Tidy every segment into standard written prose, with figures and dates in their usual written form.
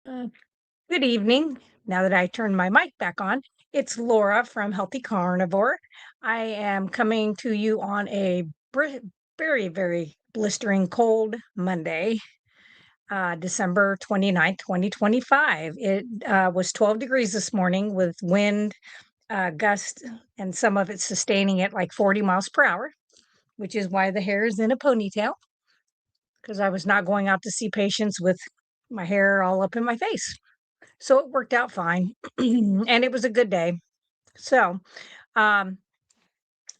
Uh, Good evening. Now that I turned my mic back on, it's Laura from Healthy Carnivore. I am coming to you on a very, very blistering cold Monday, December 29th, 2025. It was 12 degrees this morning with wind, gust, and some of it sustaining at like 40 miles per hour, which is why the hair is in a ponytail because I was not going out to see patients with my hair all up in my face. So it worked out fine, and it was a good day. So, um,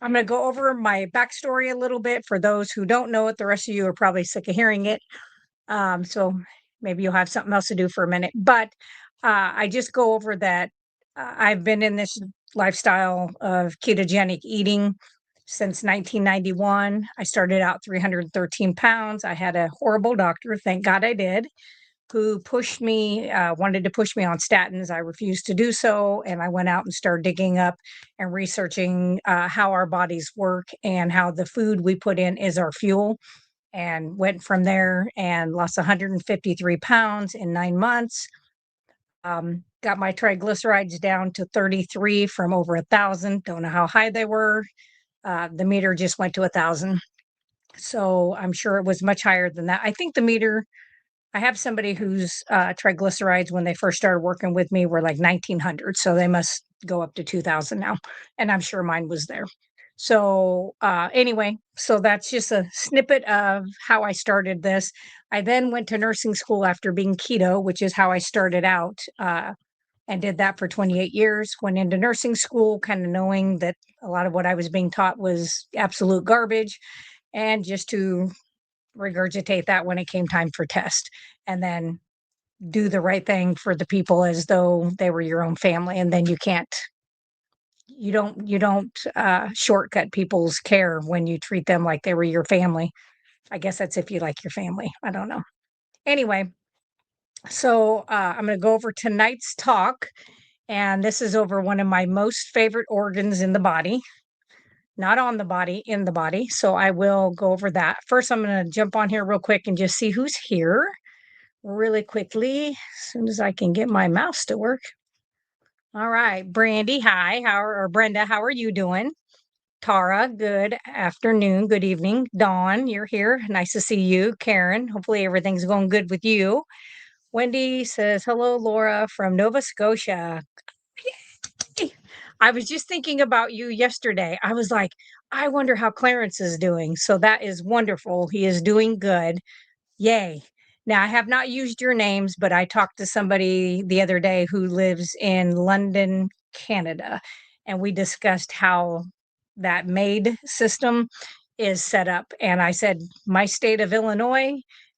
I'm gonna go over my backstory a little bit for those who don't know it. The rest of you are probably sick of hearing it. So maybe you'll have something else to do for a minute. But I just go over that I've been in this lifestyle of ketogenic eating since 1991. I started out 313 pounds. I had a horrible doctor. Thank God I did, who pushed me, wanted to push me on statins. I refused to do so. And I went out and started digging up and researching how our bodies work and how the food we put in is our fuel. And went from there and lost 153 pounds in 9 months. Got my triglycerides down to 33 from over 1,000. Don't know how high they were. The meter just went to 1,000. So I'm sure it was much higher than that. I think the meter, I have somebody whose triglycerides when they first started working with me were like 1,900, so they must go up to 2,000 now, and I'm sure mine was there. So anyway, so that's just a snippet of how I started this. I then went to nursing school after being keto, which is how I started out, and did that for 28 years. Went into nursing school, kind of knowing that a lot of what I was being taught was absolute garbage, and just to regurgitate that when it came time for test, and then do the right thing for the people as though they were your own family. And then you don't shortcut people's care when you treat them like they were your family. I guess that's if you like your family. I don't know. Anyway, so I'm going to go over tonight's talk, and this is over one of my most favorite organs in the body, not on the body, in the body. So I will go over that. First, I'm going to jump on here real quick and just see who's here really quickly, as soon as I can get my mouse to work. All right, Brandy, hi. Or Brenda, how are you doing? Tara, good afternoon, good evening. Dawn, you're here. Nice to see you. Karen, hopefully everything's going good with you. Wendy says, hello, Laura from Nova Scotia. Yay! I was just thinking about you yesterday. I was like, I wonder how Clarence is doing. So that is wonderful. He is doing good. Yay. Now, I have not used your names, but I talked to somebody the other day who lives in London, Canada, and we discussed how that MAID system is set up. And I said, my state of Illinois,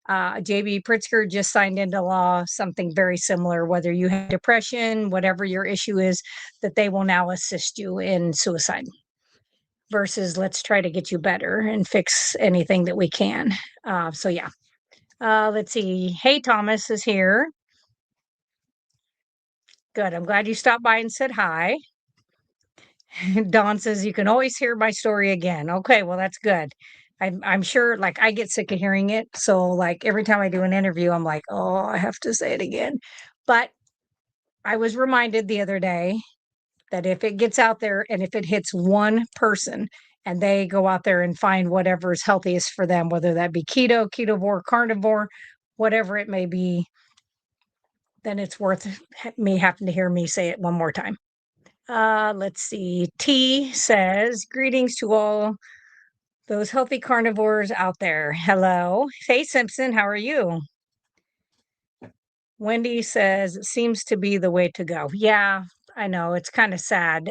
JB Pritzker just signed into law something very similar, whether you have depression, whatever your issue is, that they will now assist you in suicide versus let's try to get you better and fix anything that we can. So, yeah. Let's see. Hey, Thomas is here. Good. I'm glad you stopped by and said hi. Dawn says you can always hear my story again. Okay, well that's good. I'm sure like I get sick of hearing it. So like every time I do an interview, I'm like, oh, I have to say it again. But I was reminded the other day that if it gets out there and if it hits one person and they go out there and find whatever is healthiest for them, whether that be keto, ketovore, carnivore, whatever it may be, then it's worth me having to hear me say it one more time. Let's see. T says, greetings to all those healthy carnivores out there. Hello. Hey, Simpson, how are you? Wendy says, it seems to be the way to go. Yeah, I know. It's kind of sad.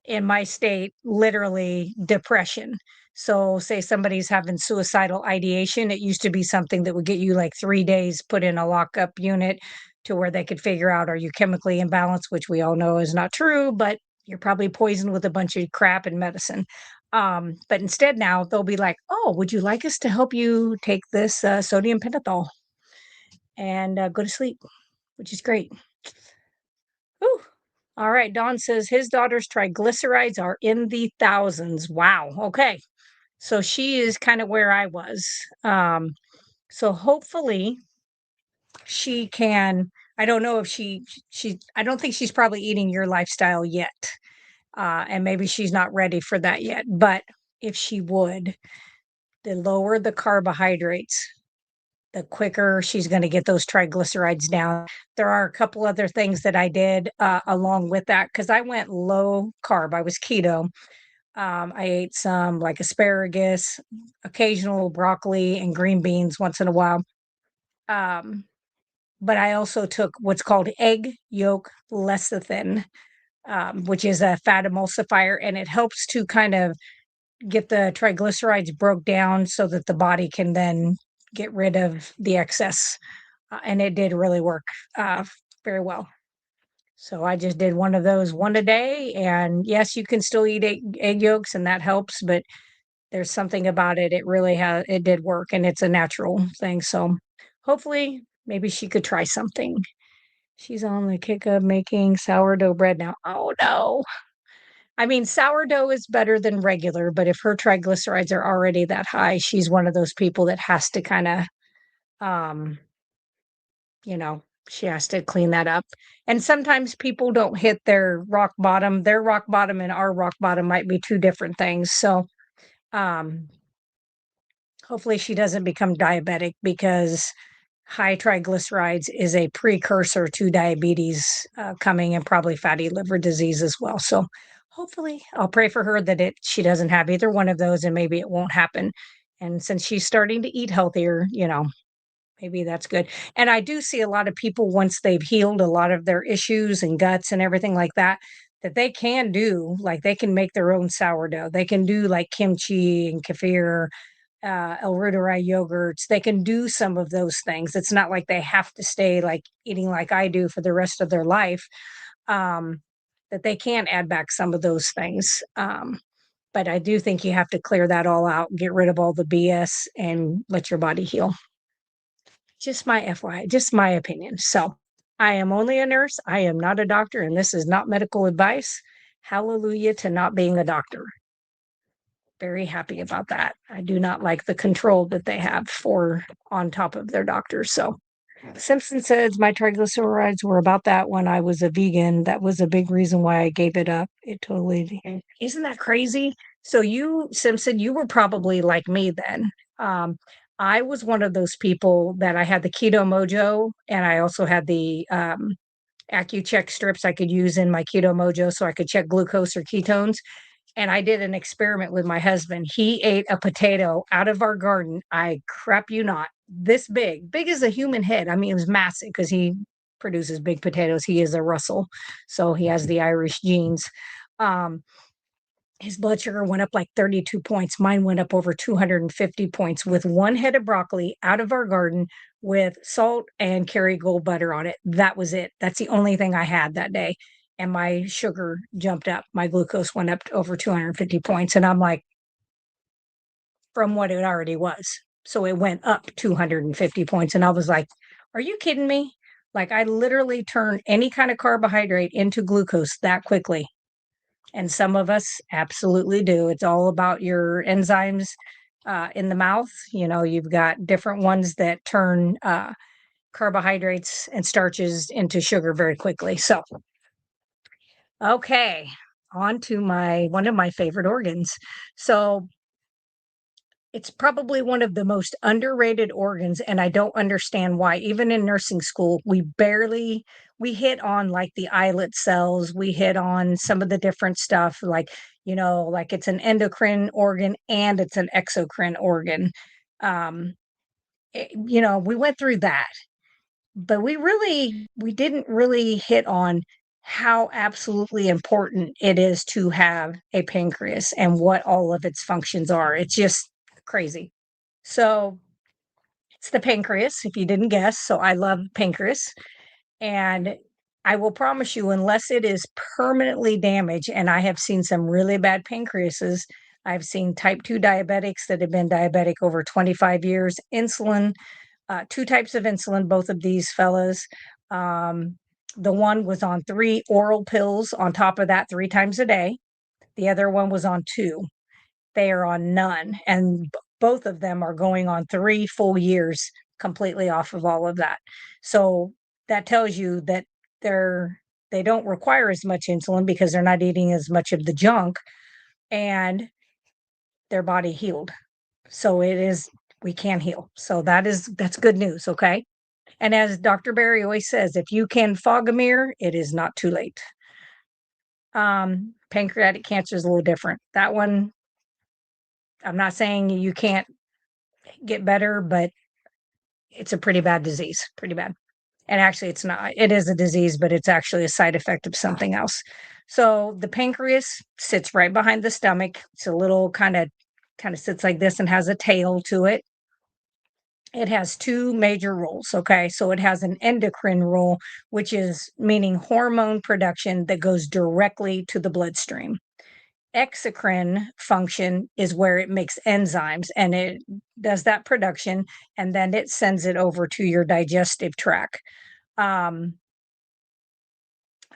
In my state, literally depression. So, say somebody's having suicidal ideation, it used to be something that would get you like 3 days put in a lockup unit to where they could figure out are you chemically imbalanced, which we all know is not true, but you're probably poisoned with a bunch of crap and medicine. But instead, now they'll be like, oh, would you like us to help you take this sodium pentothal and go to sleep, which is great. Whew. All right. Don says his daughter's triglycerides are in the thousands. Wow. Okay. So she is kind of where I was. So hopefully she can I don't know if I don't think she's probably eating your lifestyle yet, and maybe she's not ready for that yet, but if she would, the lower the carbohydrates, the quicker she's gonna get those triglycerides down. There are a couple other things that I did, along with that because I went low carb, I was keto. I ate some, like, asparagus, occasional broccoli, and green beans once in a while. Um, but I also took what's called egg yolk lecithin, which is a fat emulsifier, and it helps to kind of get the triglycerides broke down so that the body can then get rid of the excess. And it did really work uh, very well. So I just did one of those one a day. And yes, you can still eat egg yolks, and that helps, but there's something about it. It did work, and it's a natural thing. So hopefully, maybe she could try something. She's on the kick of making sourdough bread now. Oh no. I mean, sourdough is better than regular, but if her triglycerides are already that high, she's one of those people that has to kind of, um, you know, she has to clean that up. And sometimes people don't hit their rock bottom. Their rock bottom and our rock bottom might be two different things. So, um, hopefully she doesn't become diabetic because high triglycerides is a precursor to diabetes coming and probably fatty liver disease as well. So hopefully I'll pray for her that she doesn't have either one of those and maybe it won't happen. And since she's starting to eat healthier, maybe that's good. And I do see a lot of people once they've healed a lot of their issues and guts and everything like that, that they can do like they can make their own sourdough. They can do like kimchi and kefir, El Ruderai yogurts. They can do some of those things. It's not like they have to stay like eating like I do for the rest of their life. Um, that they can add back some of those things. But I do think you have to clear that all out, get rid of all the BS, and let your body heal. Just my FYI, just my opinion. So I am only a nurse. I am not a doctor, and this is not medical advice. Hallelujah to not being a doctor. Very happy about that. I do not like the control that they have for on top of their doctors. So Simpson says my triglycerides were about that when I was a vegan. That was a big reason why I gave it up. It totally isn't that crazy? So you, Simpson, you were probably like me then. Um, I was one of those people that I had the keto mojo and I also had the AccuCheck strips I could use in my keto mojo so I could check glucose or ketones. And I did an experiment with my husband. He ate a potato out of our garden. I crap you not, this big as a human head. I mean, it was massive because he produces big potatoes. He is a Russell, so he has the Irish genes. Um, his blood sugar went up like 32 points. Mine went up over 250 points with one head of broccoli out of our garden with salt and Kerrygold butter on it. That was it. That's the only thing I had that day. And my sugar jumped up. My glucose went up to over 250 points. And I'm like, from what it already was. So it went up 250 points. And I was like, are you kidding me? Like, I literally turned any kind of carbohydrate into glucose that quickly. And some of us absolutely do. It's all about your enzymes in the mouth. You've got different ones that turn carbohydrates and starches into sugar very quickly. So, okay, on to my one of my favorite organs. So, it's probably one of the most underrated organs, and I don't understand why. Even in nursing school, we hit on like the islet cells, we hit on some of the different stuff, like, like it's an endocrine organ and it's an exocrine organ. Um, we went through that, but we didn't really hit on how absolutely important it is to have a pancreas and what all of its functions are. It's just crazy. So it's the pancreas, if you didn't guess. So I love pancreas. And I will promise you, unless it is permanently damaged, and I have seen some really bad pancreases. I've seen type 2 diabetics that have been diabetic over 25 years, insulin, two types of insulin, both of these fellas. Um, the one was on 3 oral pills on top of that 3 times a day. The other one was on 2. They are on none. And both of them are going on 3 full years completely off of all of that. So that tells you that they're they don't require as much insulin because they're not eating as much of the junk, and their body healed. So it is we can heal. So that's good news, okay? And as Dr. Barry always says, if you can fog a mirror, it is not too late. Pancreatic cancer is a little different. That one, I'm not saying you can't get better, but it's a pretty bad disease, pretty bad. And actually, it's not. It is a disease, but it's actually a side effect of something else. So the pancreas sits right behind the stomach. It's a little kind of sits like this and has a tail to it. It has two major roles. Okay, so it has an endocrine role, which is meaning hormone production that goes directly to the bloodstream. Exocrine function is where it makes enzymes and it does that production, and then it sends it over to your digestive tract. Um,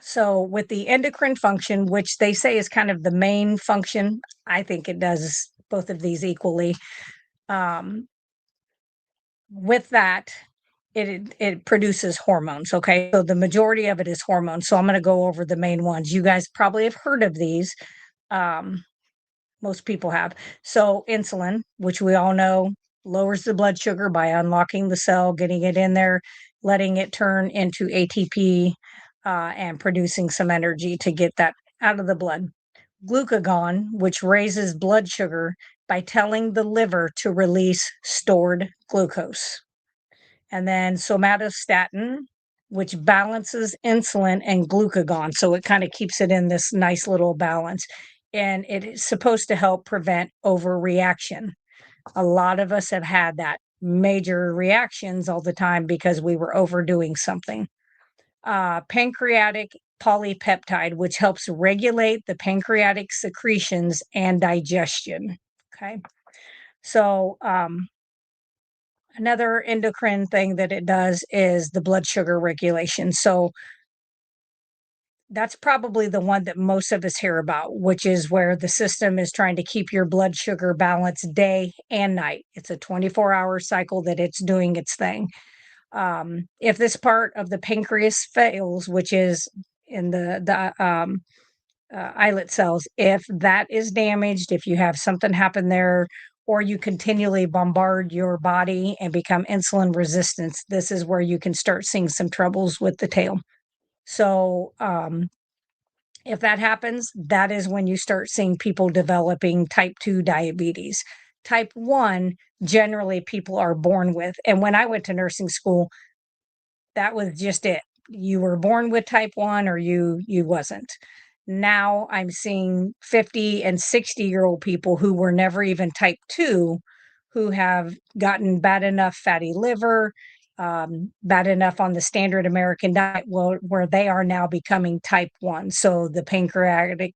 so with the endocrine function, which they say is kind of the main function, I think it does both of these equally. Um, with that, it produces hormones. Okay, so the majority of it is hormones. So I'm going to go over the main ones. You guys probably have heard of these. Um, Most people have. So insulin, which we all know lowers the blood sugar by unlocking the cell, getting it in there, letting it turn into ATP, and producing some energy to get that out of the blood. Glucagon, which raises blood sugar by telling the liver to release stored glucose. And then somatostatin, which balances insulin and glucagon. So it kind of keeps it in this nice little balance. And it is supposed to help prevent overreaction. A lot of us have had that major reactions all the time because we were overdoing something. Pancreatic polypeptide, which helps regulate the pancreatic secretions and digestion. Okay. So, another endocrine thing that it does is the blood sugar regulation. So that's probably the one that most of us hear about, which is where the system is trying to keep your blood sugar balanced day and night. It's a 24-hour cycle that it's doing its thing. If this part of the pancreas fails, which is in the islet cells, if that is damaged, if you have something happen there, or you continually bombard your body and become insulin resistant, this is where you can start seeing some troubles with the tail. So, if that happens, that is when you start seeing people developing type 2 diabetes. Type 1, generally people are born with. And when I went to nursing school, that was just it. You were born with type 1 or you wasn't. Now I'm seeing 50 and 60-year-old people who were never even type 2 who have gotten bad enough fatty liver, bad enough on the standard American diet, where they are now becoming type 1. So the pancreatic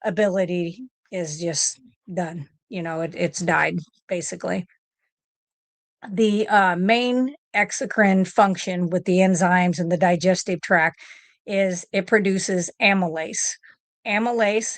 ability is just done. It's died basically. The main exocrine function with the enzymes and the digestive tract is it produces amylase. Amylase,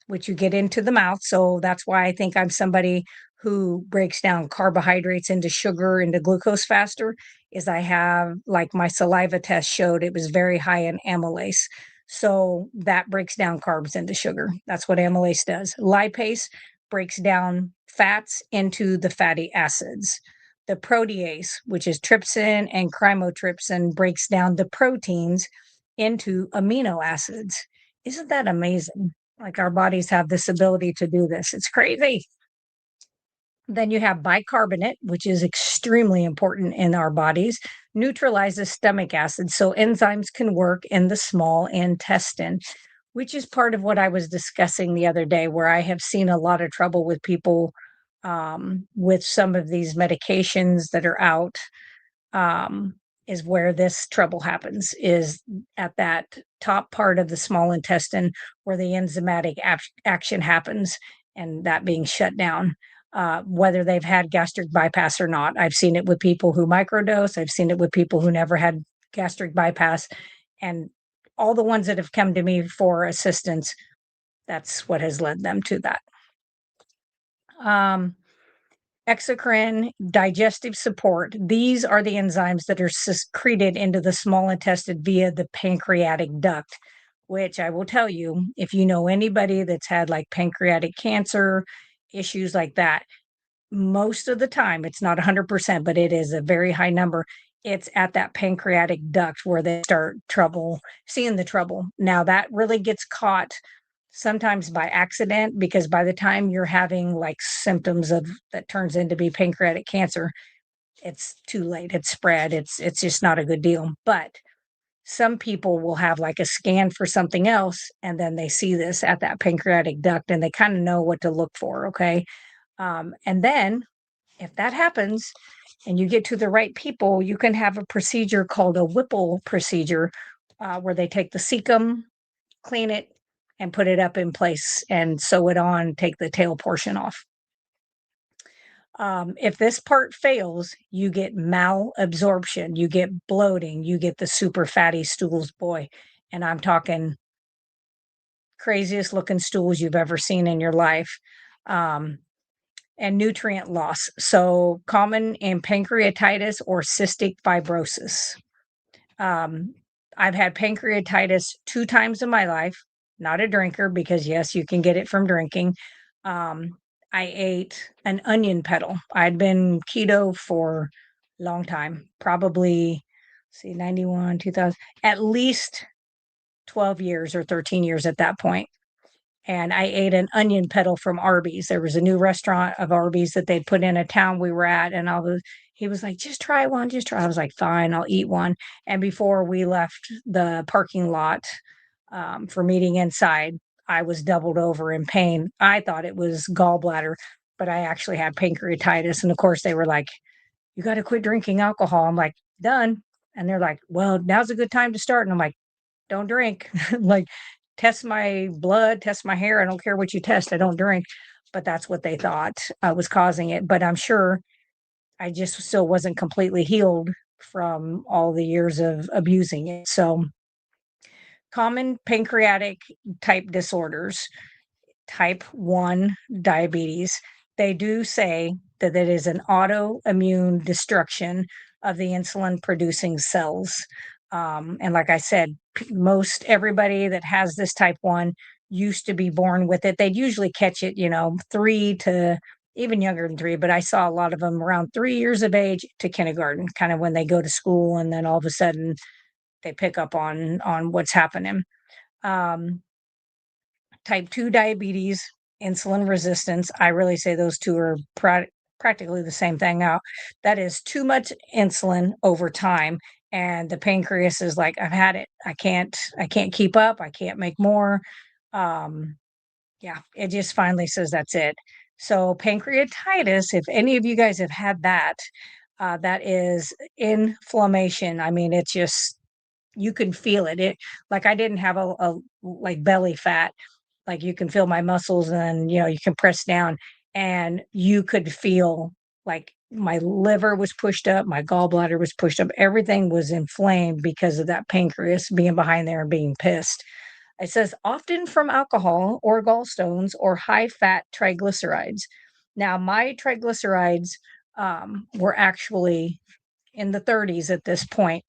which you get into the mouth. So that's why I think I'm somebody who breaks down carbohydrates into sugar, into glucose faster, is I have, like, my saliva test showed it was very high in amylase. So that breaks down carbs into sugar. That's what amylase does. Lipase breaks down fats into the fatty acids. The protease, which is trypsin and chymotrypsin, breaks down the proteins into amino acids. Isn't that amazing? Like, our bodies have this ability to do this. It's crazy. Then you have bicarbonate, which is extremely important in our bodies, neutralizes stomach acid. So enzymes can work in the small intestine, which is part of what I was discussing the other day, where I have seen a lot of trouble with people with some of these medications that are out, um, is where this trouble happens, is at that top part of the small intestine where the enzymatic action happens, and that being shut down. Whether they've had gastric bypass or not, I've seen it with people who microdose. I've seen it with people who never had gastric bypass, and all the ones that have come to me for assistance, – that's what has led them to that. Um, exocrine, digestive support. These are the enzymes that are secreted into the small intestine via the pancreatic duct, which I will tell you, if you know anybody that's had like pancreatic cancer, issues like that, most of the time, it's not 100%, but it is a very high number. It's at that pancreatic duct where they start seeing the trouble. Now, that really gets caught sometimes by accident because by the time you're having like symptoms of that turns into be pancreatic cancer, it's too late. It's spread. It's just not a good deal. But some people will have like a scan for something else and then they see this at that pancreatic duct and they kind of know what to look for. Okay. And then if that happens and you get to the right people, you can have a procedure called a Whipple procedure, where they take the cecum, clean it, and put it up in place and sew it on, take the tail portion off. If this part fails, you get malabsorption, you get bloating, you get the super fatty stools, boy. And I'm talking craziest looking stools you've ever seen in your life. Um, and nutrient loss. So common in pancreatitis or cystic fibrosis. Um, I've had pancreatitis 2 times in my life, not a drinker because yes, you can get it from drinking. Um, I ate an onion petal. I'd been keto for a long time, probably see 91, 2000, at least 12 years or 13 years at that point. And I ate an onion petal from Arby's. There was a new restaurant of Arby's that they'd put in a town we were at, and he was like, "Just try one, just try." I was like, "Fine, I'll eat one." And before we left the parking lot, for meeting inside, I was doubled over in pain. I thought it was gallbladder, but I actually had pancreatitis, and of course, they were like, "You gotta quit drinking alcohol." I'm like, "Done." And they're like, "Well, now's a good time to start." And I'm like, don't drink. Like, test my blood, test my hair. I don't care what you test. I don't drink. But that's what they thought was causing it. But I'm sure I just still wasn't completely healed from all the years of abusing it. So, common pancreatic type disorders, type 1 diabetes, they do say that it is an autoimmune destruction of the insulin producing cells. And like I said, most everybody that has this type 1 used to be born with it. They'd usually catch it, 3 to even younger than 3, but I saw a lot of them around 3 years of age to kindergarten, kind of when they go to school and then all of a sudden they pick up on what's happening. Um, Type 2 diabetes, insulin resistance, I really say those 2 are practically the same thing now. That is too much insulin over time, and the pancreas is like, "I've had it. I can't keep up. I can't make more." Um, yeah, it just finally says, "That's it." So, pancreatitis, if any of you guys have had that, that is inflammation. I mean, it's just you can feel it. Like, I didn't have like, belly fat, like you can feel my muscles and you can press down and you could feel like my liver was pushed up, my gallbladder was pushed up, everything was inflamed because of that pancreas being behind there and being pissed. It says often from alcohol or gallstones or high fat triglycerides. Now my triglycerides were actually in the 30s at this point,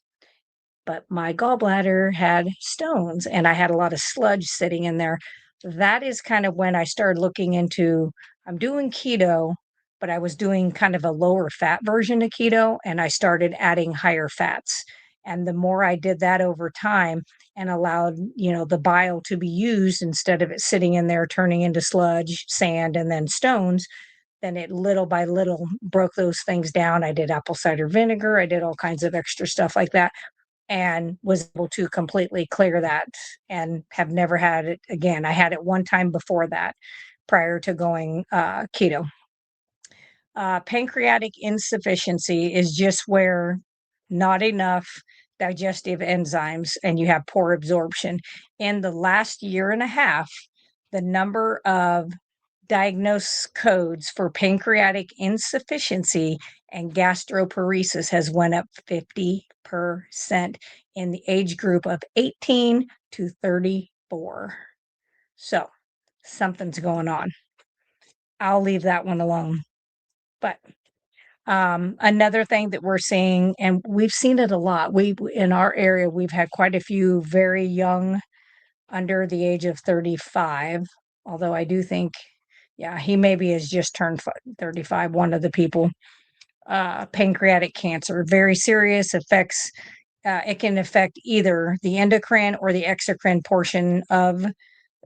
but my gallbladder had stones and I had a lot of sludge sitting in there. That is kind of when I started looking into I'm doing keto, but I was doing kind of a lower fat version of keto and I started adding higher fats. And the more I did that over time and allowed, the bile to be used instead of it sitting in there turning into sludge, sand, and then stones, then it little by little broke those things down. I did apple cider vinegar. I did all kinds of extra stuff like that and was able to completely clear that and have never had it again. I had it one time before that, prior to going keto. Pancreatic insufficiency is just where not enough digestive enzymes and you have poor absorption. In the last year and a half, the number of diagnosed codes for pancreatic insufficiency and gastroparesis has went up 50% in the age group of 18 to 34. So something's going on. I'll leave that one alone. But another thing that we're seeing, and we've seen it a lot, we in our area, we've had quite a few very young, under the age of 35, although I do think, yeah, he maybe has just turned 35, one of the people, pancreatic cancer, very serious, affects, it can affect either the endocrine or the exocrine portion of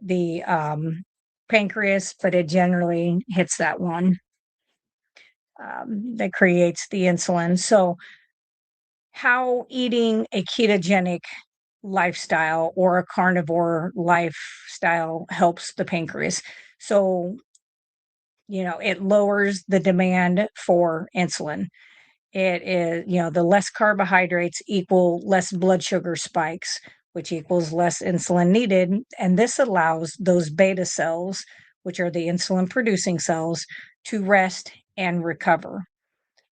the, pancreas, but it generally hits that one, that creates the insulin. So, how eating a ketogenic lifestyle or a carnivore lifestyle helps the pancreas. So, it lowers the demand for insulin. It is, the less carbohydrates equal less blood sugar spikes, which equals less insulin needed. And this allows those beta cells, which are the insulin producing cells, to rest and recover.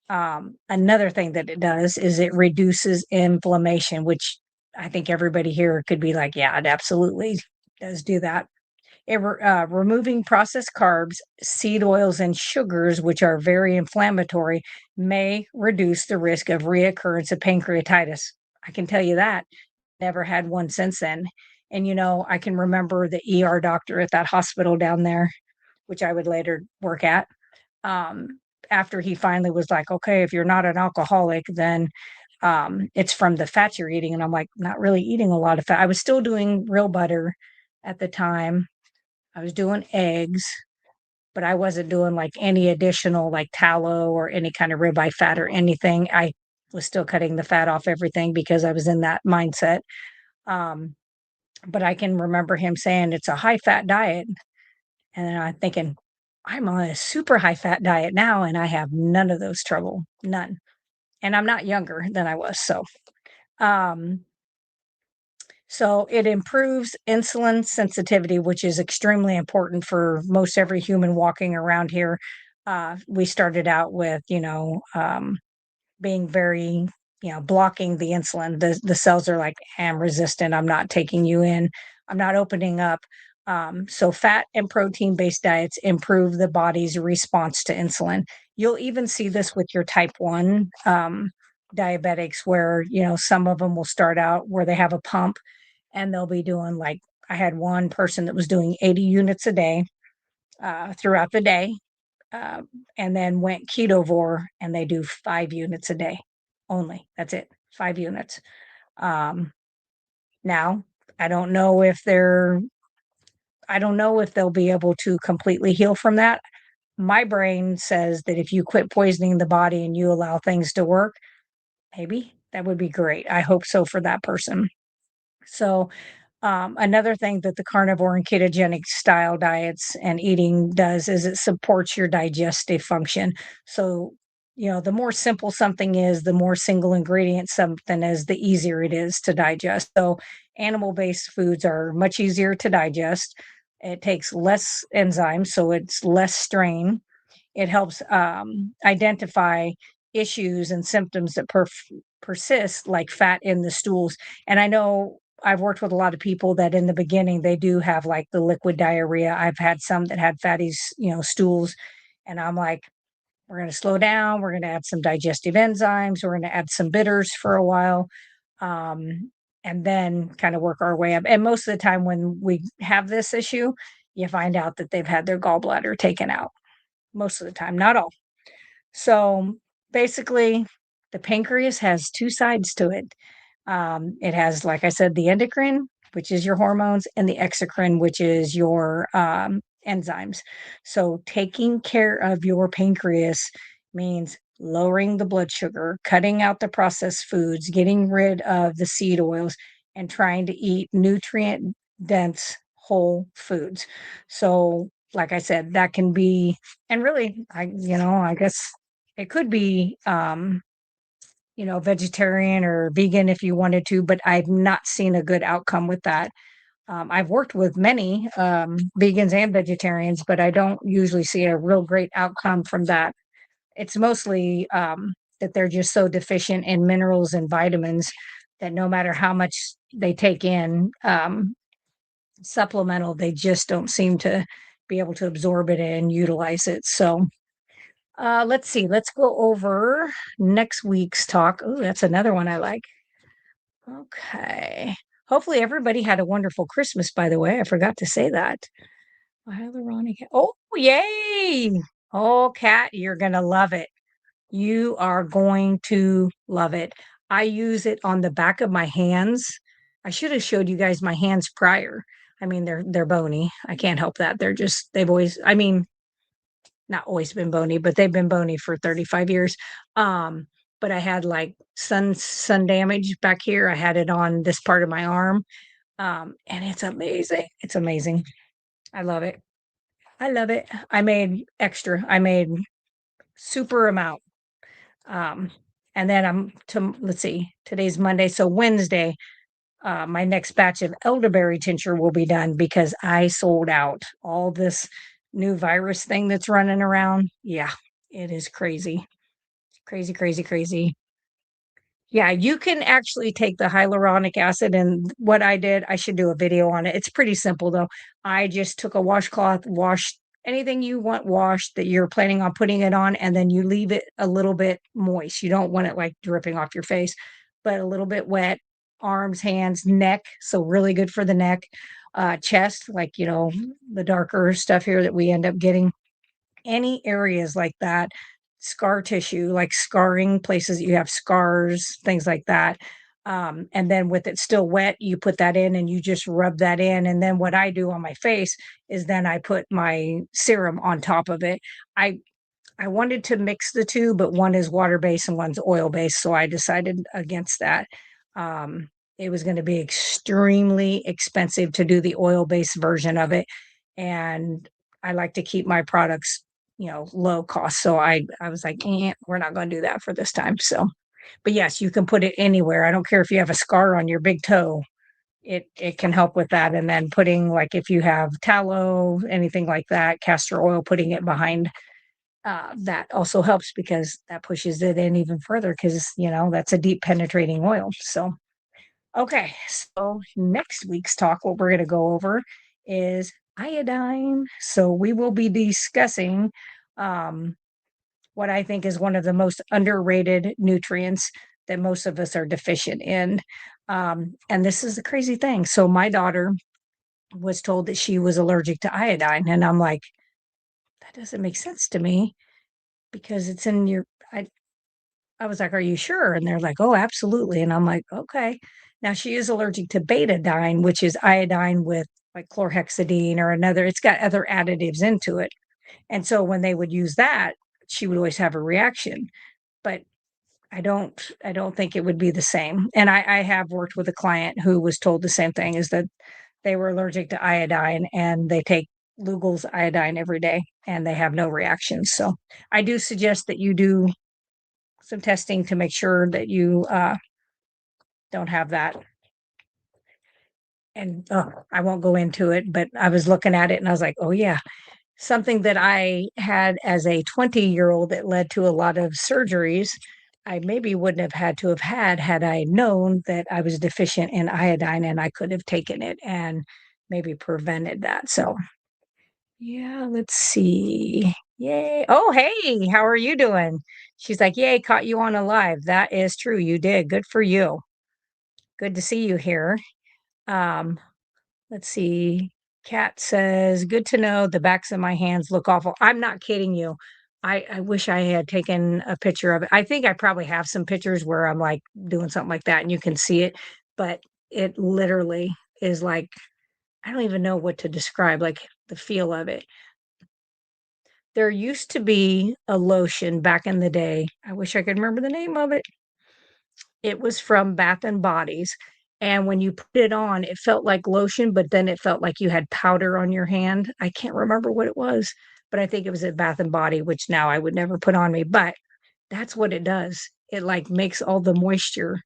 Another thing that it does is it reduces inflammation, which I think everybody here could be like, yeah, it absolutely does do that. Removing processed carbs, seed oils, and sugars, which are very inflammatory, may reduce the risk of reoccurrence of pancreatitis. I can tell you that. Never had one since then. And, I can remember the ER doctor at that hospital down there, which I would later work at. Um, After he finally was like, okay, if you're not an alcoholic, then it's from the fats you're eating. And I'm like, not really eating a lot of fat. I was still doing real butter at the time. I was doing eggs, but I wasn't doing like any additional like tallow or any kind of ribeye fat or anything. I was still cutting the fat off everything because I was in that mindset. Um, but I can remember him saying it's a high fat diet. And then I'm thinking, I'm on a super high fat diet now and I have none of those trouble, none. And I'm not younger than I was. Um, so it improves insulin sensitivity, which is extremely important for most every human walking around here. We started out with, being very, blocking the insulin. The cells are like, I'm resistant. I'm not taking you in. I'm not opening up. So fat and protein based diets improve the body's response to insulin. You'll even see this with your type 1 diabetics, where, some of them will start out where they have a pump and they'll be doing like, I had one person that was doing 80 units a day throughout the day, uh, and then went ketovore and they do 5 units a day only. That's it, 5 units. Um, Now, I don't know if I don't know if they'll be able to completely heal from that. My brain says that if you quit poisoning the body and you allow things to work, maybe that would be great. I hope so for that person. So, another thing that the carnivore and ketogenic style diets and eating does is it supports your digestive function. So, the more simple something is, the more single ingredient something is, the easier it is to digest. So, animal based foods are much easier to digest. It takes less enzymes, so it's less strain. It helps identify issues and symptoms that persist, like fat in the stools. And I know I've worked with a lot of people that in the beginning they do have like the liquid diarrhea. I've had some that had fatty, stools, and I'm like, we're going to slow down. We're going to add some digestive enzymes. We're going to add some bitters for a while, and then kind of work our way up. And most of the time, when we have this issue, you find out that they've had their gallbladder taken out. Most of the time, not all. So basically, the pancreas has two sides to it. It has, like I said, the endocrine, which is your hormones, and the exocrine, which is your enzymes. So taking care of your pancreas means lowering the blood sugar, cutting out the processed foods, getting rid of the seed oils, and trying to eat nutrient dense whole foods. So, like I said, that can be, and really, I guess it could be, vegetarian or vegan if you wanted to, but I've not seen a good outcome with that. I've worked with many vegans and vegetarians, but I don't usually see a real great outcome from that. It's mostly that they're just so deficient in minerals and vitamins that no matter how much they take in supplemental, they just don't seem to be able to absorb it and utilize it. So, Let's see. Let's go over next week's talk. Oh, that's another one I like. Okay. Hopefully everybody had a wonderful Christmas, by the way. I forgot to say that. Hyaluronic. Oh, yay. Oh, Kat, you're going to love it. You are going to love it. I use it on the back of my hands. I should have showed you guys my hands prior. I mean, they're bony. I can't help that. They've always, I mean, not always been bony, but they've been bony for 35 years. Um, but I had like sun damage back here. I had it on this part of my arm. And it's amazing. It's amazing. I love it. I love it. I made extra. I made super amount. Um, and then let's see, today's Monday. So Wednesday, my next batch of elderberry tincture will be done because I sold out all this new virus thing that's running around. Yeah, it is crazy. Crazy, crazy, crazy. Yeah, you can actually take the hyaluronic acid, and what I did, I should do a video on it. It's pretty simple though. I just took a washcloth, washed anything you want washed that you're planning on putting it on, and then you leave it a little bit moist. You don't want it like dripping off your face, but a little bit wet. Arms, hands, neck. So really good for the neck, chest, like the darker stuff here that we end up getting any areas like that, scar tissue, like scarring places that you have scars, things like that. And then with it still wet, you put that in and you just rub that in. And then what I do on my face is then I put my serum on top of it. I I wanted to mix the two, but one is water based and one's oil based. So I decided against that. It was going to be extremely expensive to do the oil based version of it. And I like to keep my products, low cost. So I was like, we're not going to do that for this time. So, but yes, you can put it anywhere. I don't care if you have a scar on your big toe. It can help with that. And then putting like if you have tallow, anything like that, castor oil, putting it behind that also helps because that pushes it in even further because, that's a deep penetrating oil. So, okay. So, next week's talk, what we're going to go over is iodine. So, we will be discussing um, what I think is one of the most underrated nutrients that most of us are deficient in. And this is the crazy thing. So, my daughter was told that she was allergic to iodine. And I'm like, that doesn't make sense to me because it's in your I was like, "Are you sure?" And they're like, "Oh, absolutely." And I'm like, "Okay." Now she is allergic to betadine, which is iodine with like chlorhexidine or another it's got other additives into it. And so when they would use that, she would always have a reaction. But I don't think it would be the same. And I have worked with a client who was told the same thing is that they were allergic to iodine and they take Lugol's iodine every day and they have no reactions. So I do suggest that you do some testing to make sure that you don't have that. And I won't go into it, but I was looking at it and I was like, oh, yeah, something that I had as a 20-year-old that led to a lot of surgeries. I maybe wouldn't have had to have had I known that I was deficient in iodine and I could have taken it and maybe prevented that. So, yeah, let's see. Yay. Oh, hey, how are you doing? She's like, yay, caught you on a live. That is true. You did. Good for you. Good to see you here. Um, let's see. Kat says, good to know the backs of my hands look awful. I'm not kidding you. I wish I had taken a picture of it. I think I probably have some pictures where I'm like doing something like that and you can see it, but it literally is like, I don't even know what to describe, like the feel of it. There used to be a lotion back in the day. I wish I could remember the name of it. It was from Bath& and Bodies, and when you put it on, it felt like lotion, but then it felt like you had powder on your hand. I can't remember what it was, but I think it was at Bath& and Body, which now I would never put on me, but that's what it does. It, like, makes all the moisture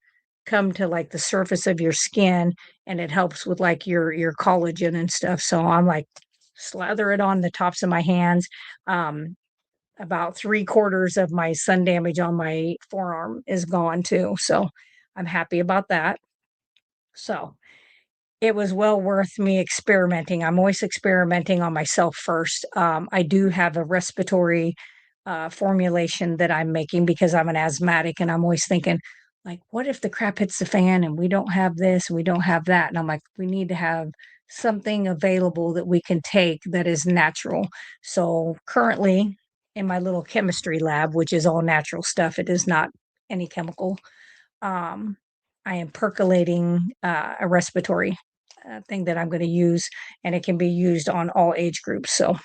come to, like, the surface of your skin, and it helps with, like, your collagen and stuff, so I'm like, slather it on the tops of my hands, um, about 3/4 of my sun damage on my forearm is gone too, so I'm happy about that. So, it was well worth me experimenting. I'm always experimenting on myself first. I do have a respiratory, formulation that I'm making because I'm an asthmatic and I'm always thinking, like, what if the crap hits the fan and we don't have this, we don't have that? And I'm like, we need to have something available that we can take that is natural. So currently in my little chemistry lab, which is all natural stuff, it is not any chemical. Um, I am percolating a respiratory thing that I'm going to use, and it can be used on all age groups. So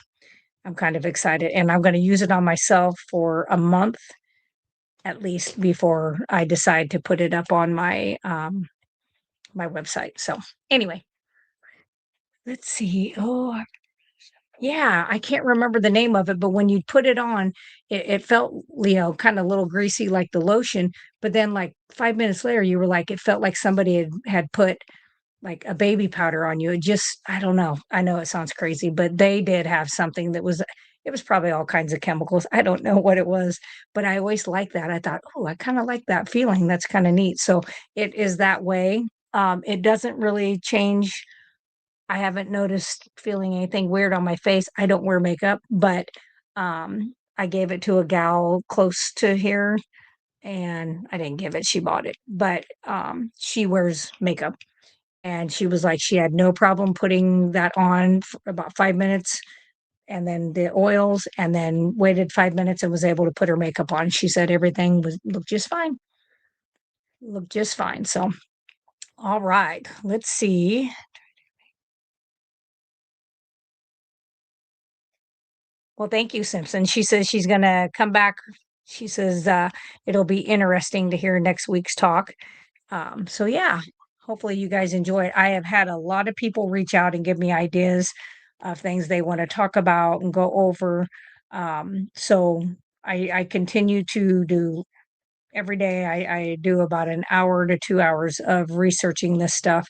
I'm kind of excited, and I'm gonna use it on myself for a month at least before I decide to put it up on my website. So, anyway, let's see. Oh, yeah, I can't remember the name of it, but when you put it on, it felt, kinda a little greasy like the lotion, but then, like, 5 minutes later, you were like, it felt like somebody had put like a baby powder on you. It just I don't know. I know it sounds crazy, but they did have something that was it was probably all kinds of chemicals. I don't know what it was, but I always liked that. I thought, "Oh, I kinda like that feeling. That's kinda neat." So, it is that way. It doesn't really change. I haven't noticed feeling anything weird on my face. I don't wear makeup, but, I gave it to a gal close to here, and I didn't give it, she bought it, but, she wears makeup. And she was like, she had no problem putting that on for about 5 minutes, and then the oils, and then waited 5 minutes and was able to put her makeup on. She said everything was looked just fine, looked just fine. So, all right, let's see. Well, thank you, Simpson. She says she's gonna come back. She says, it'll be interesting to hear next week's talk. So yeah, hopefully you guys enjoy it. I have had a lot of people reach out and give me ideas of things they want to talk about and go over. So I continue to do every day. I do about an hour to 2 hours of researching this stuff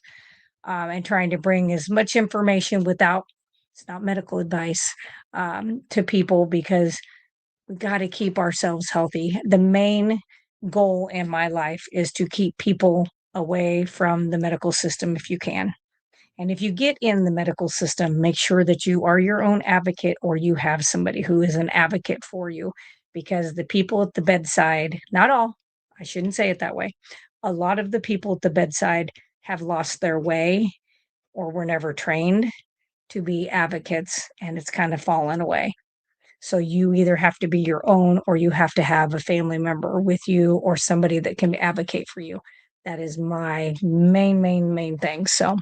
and trying to bring as much information without it's not medical advice to people because we got to keep ourselves healthy. The main goal in my life is to keep people away from the medical system if you can. And if you get in the medical system, make sure that you are your own advocate or you have somebody who is an advocate for you because the people at the bedside, not all, I shouldn't say it that way. A lot of the people at the bedside have lost their way or were never trained to be advocates and it's kind of fallen away. So you either have to be your own or you have to have a family member with you or somebody that can advocate for you. That is my main thing. So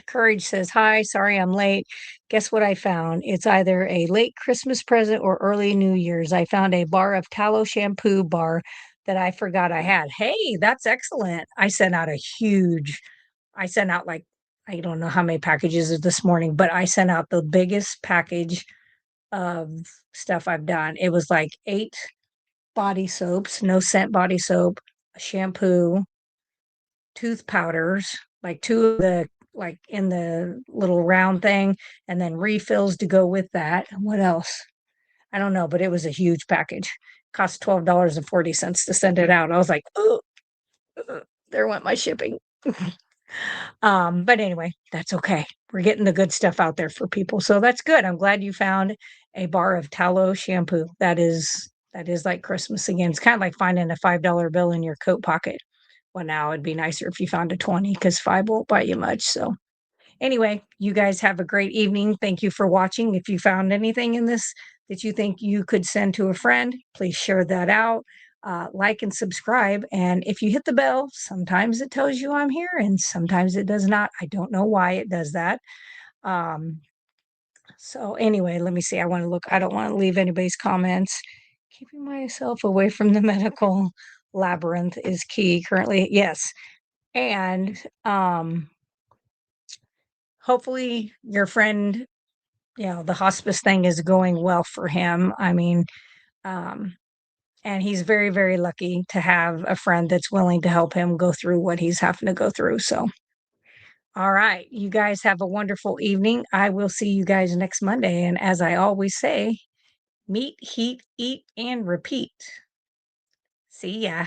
Courage says, "Hi, sorry I'm late. Guess what I found? It's either a late Christmas present or early New Year's. I found a bar of tallow shampoo bar that I forgot I had." Hey, that's excellent. I sent out like I don't know how many packages this morning, but I sent out the biggest package of stuff I've done. It was like 8 body soaps, no scent body soap, a shampoo, tooth powders, like 2 of the like in the little round thing, and then refills to go with that. What else? I don't know, but it was a huge package. Cost $12.40 to send it out. I was like, "Oh, there went my shipping." But anyway, that's okay. We're getting the good stuff out there for people, so that's good. I'm glad you found a bar of tallow shampoo. That is like Christmas again. It's kinda like finding a $5 bill in your coat pocket. Well, now it'd be nicer if you found a 20 because 5 won't buy you much, so anyway, you guys have a great evening. Thank you for watching. If you found anything in this that you think you could send to a friend, please share that out. Like and subscribe. And if you hit the bell, sometimes it tells you I'm here and sometimes it does not. I don't know why it does that. Um, so, anyway, let me see. I want to look, I don't want to leave anybody's comments. Keeping myself away from the medical labyrinth is key currently. Yes. And hopefully your friend the hospice thing is going well for him. I mean, um, and he's very, very lucky to have a friend that's willing to help him go through what he's having to go through. So, all right, you guys have a wonderful evening. I will see you guys next Monday. And as I always say, meet, heat, eat, and repeat. See ya.